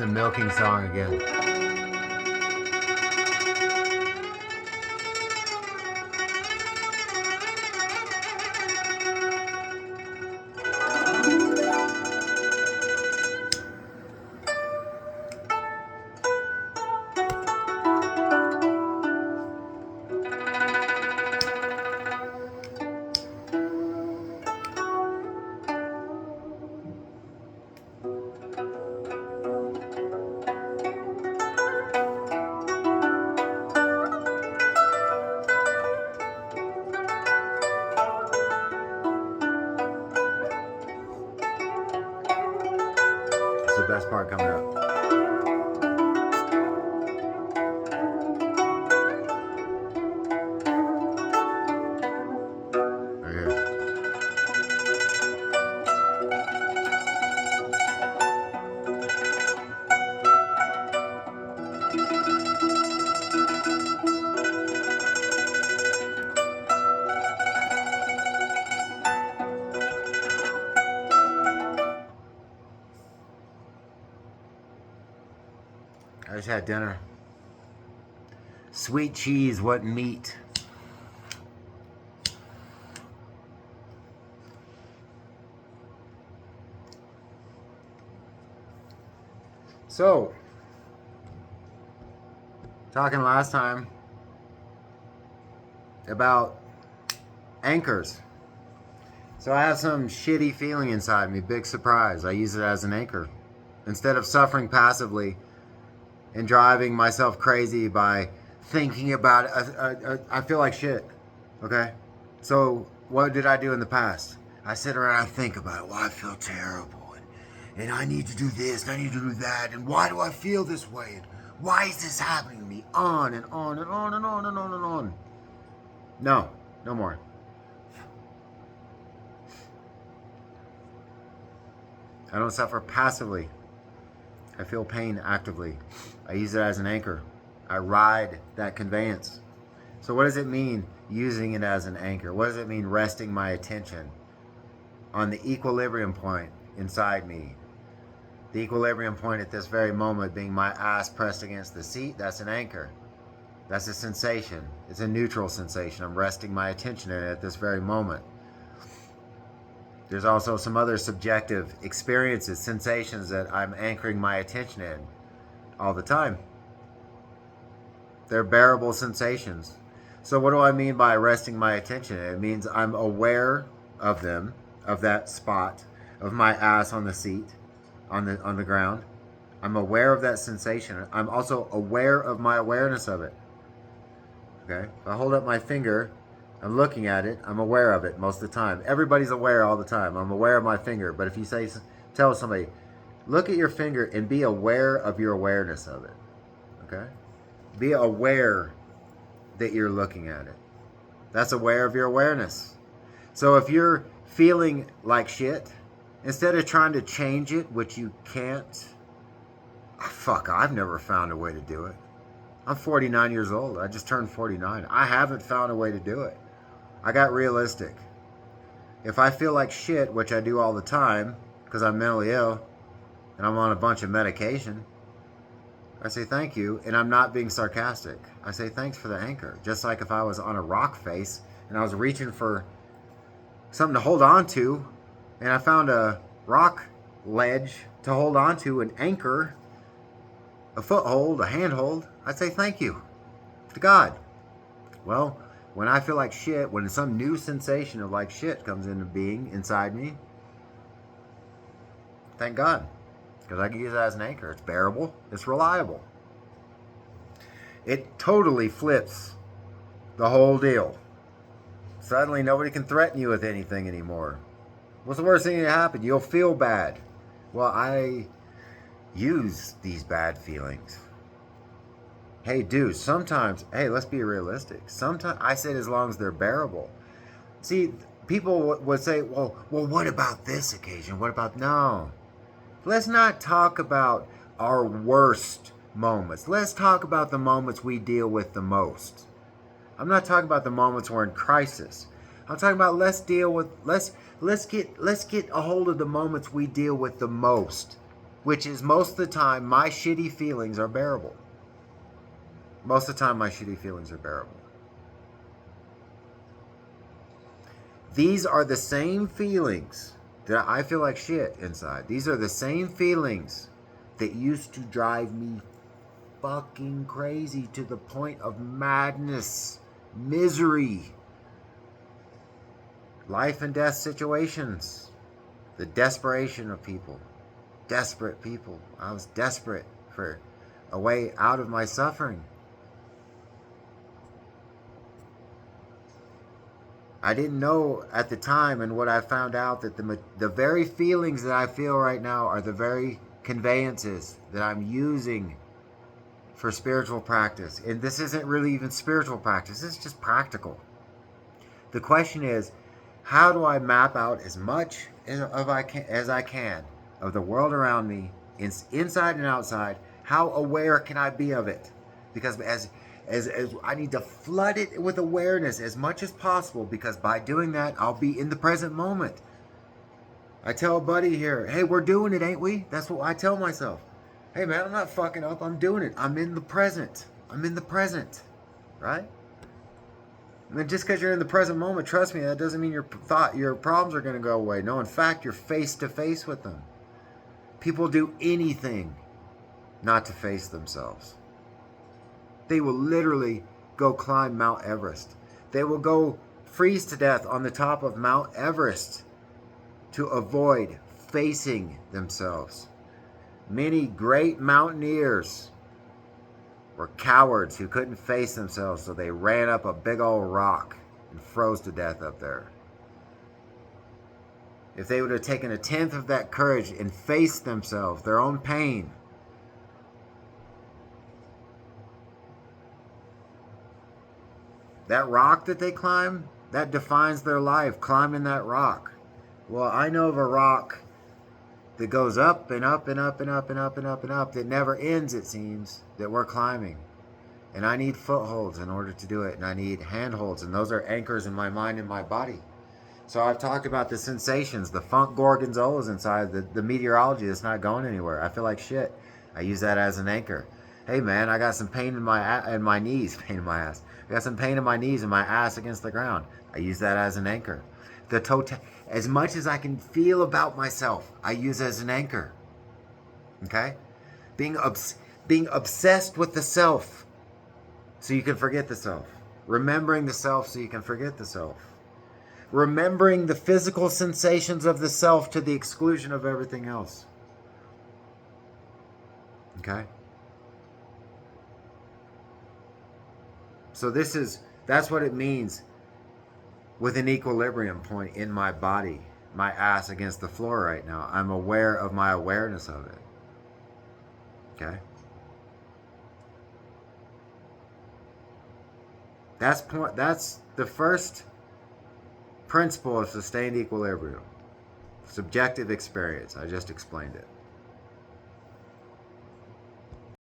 the milking song again. It's the best part coming up. Right here. I just had dinner. Sweet cheese, what meat? So, talking last time about anchors. So I have some shitty feeling inside me, big surprise. I use it as an anchor. Instead of suffering passively and driving myself crazy by thinking about it, I feel like shit. Okay? So what did I do in the past? I sit around and think about it. Well, I feel terrible. And I need to do this, and I need to do that. And why do I feel this way? And why is this happening to me? On and on and on and on and on and on. No, no more. I don't suffer passively. I feel pain actively. I use it as an anchor. I ride that conveyance. So what does it mean using it as an anchor? What does it mean resting my attention on the equilibrium point inside me? The equilibrium point at this very moment being my ass pressed against the seat, that's an anchor. That's a sensation. It's a neutral sensation. I'm resting my attention in it at this very moment. There's also some other subjective experiences, sensations that I'm anchoring my attention in all the time. They're bearable sensations. So what do I mean by resting my attention? It means I'm aware of them, of that spot, of my ass on the seat, on the ground. I'm aware of that sensation. I'm also aware of my awareness of it. Okay? If I hold up my finger, I'm looking at it, I'm aware of it most of the time. Everybody's aware all the time. I'm aware of my finger. But if you tell somebody, look at your finger and be aware of your awareness of it. Okay? Be aware that you're looking at it. That's aware of your awareness. So if you're feeling like shit, instead of trying to change it, which you can't, I've never found a way to do it. I'm 49 years old. I just turned 49. I haven't found a way to do it. I got realistic. If I feel like shit, which I do all the time, because I'm mentally ill, and I'm on a bunch of medication, I say thank you, and I'm not being sarcastic. I say thanks for the anchor. Just like if I was on a rock face, and I was reaching for something to hold on to, and I found a rock ledge to hold on to, an anchor, a foothold, a handhold, I'd say thank you to God. Well, when I feel like shit, when some new sensation of like shit comes into being inside me, thank God. Because I can use it as an anchor. It's bearable. It's reliable. It totally flips the whole deal. Suddenly nobody can threaten you with anything anymore. What's the worst thing that happen? You'll feel bad. Well, I use these bad feelings. Hey, dude, sometimes, hey, let's be realistic. Sometimes, I said as long as they're bearable. See, people would say, well, what about this occasion? What about, no. Let's not talk about our worst moments. Let's talk about the moments we deal with the most. I'm not talking about the moments we're in crisis. I'm talking about let's get a hold of the moments we deal with the most. which is most of the time my shitty feelings are bearable. Most of the time my shitty feelings are bearable. These are the same feelings that I feel like shit inside. These are the same feelings that used to drive me fucking crazy to the point of madness, misery, life and death situations, the desperation of people, desperate people. I was desperate for a way out of my suffering. I didn't know at the time, and what I found out, that the very feelings that I feel right now are the very conveyances that I'm using for spiritual practice. And this isn't really even spiritual practice, it's just practical. The question is, how do I map out as much as I can of the world around me, inside and outside? How aware can I be of it? Because as I need to flood it with awareness as much as possible, because by doing that, I'll be in the present moment. I tell a buddy here, hey, we're doing it, ain't we? That's what I tell myself. Hey, man, I'm not fucking up. I'm doing it. I'm in the present. I'm in the present, right? I mean, just because you're in the present moment, trust me, that doesn't mean your problems are going to go away. No, in fact, you're face to face with them. People do anything not to face themselves. They will literally go climb Mount Everest. They will go freeze to death on the top of Mount Everest to avoid facing themselves. Many great mountaineers were cowards who couldn't face themselves, so they ran up a big old rock and froze to death up there. If they would have taken a tenth of that courage and faced themselves, their own pain, that rock that they climb, that defines their life, climbing that rock. Well, I know of a rock that goes up and up and up and up and up and up and up, that never ends, it seems, that we're climbing. And I need footholds in order to do it, and I need handholds, and those are anchors in my mind and my body. So I've talked about the sensations, the funk gorgonzolas inside, the meteorology that's not going anywhere. I feel like shit. I use that as an anchor. Hey man, I got some pain in my knees, pain in my ass. I got some pain in my knees and my ass against the ground. I use that as an anchor. As much as I can feel about myself, I use as an anchor. Okay? Being obsessed with the self so you can forget the self. Remembering the self so you can forget the self. Remembering the physical sensations of the self to the exclusion of everything else. Okay? So that's what it means with an equilibrium point in my body, my ass against the floor right now. I'm aware of my awareness of it. Okay? That's the first principle of sustained equilibrium. Subjective experience. I just explained it.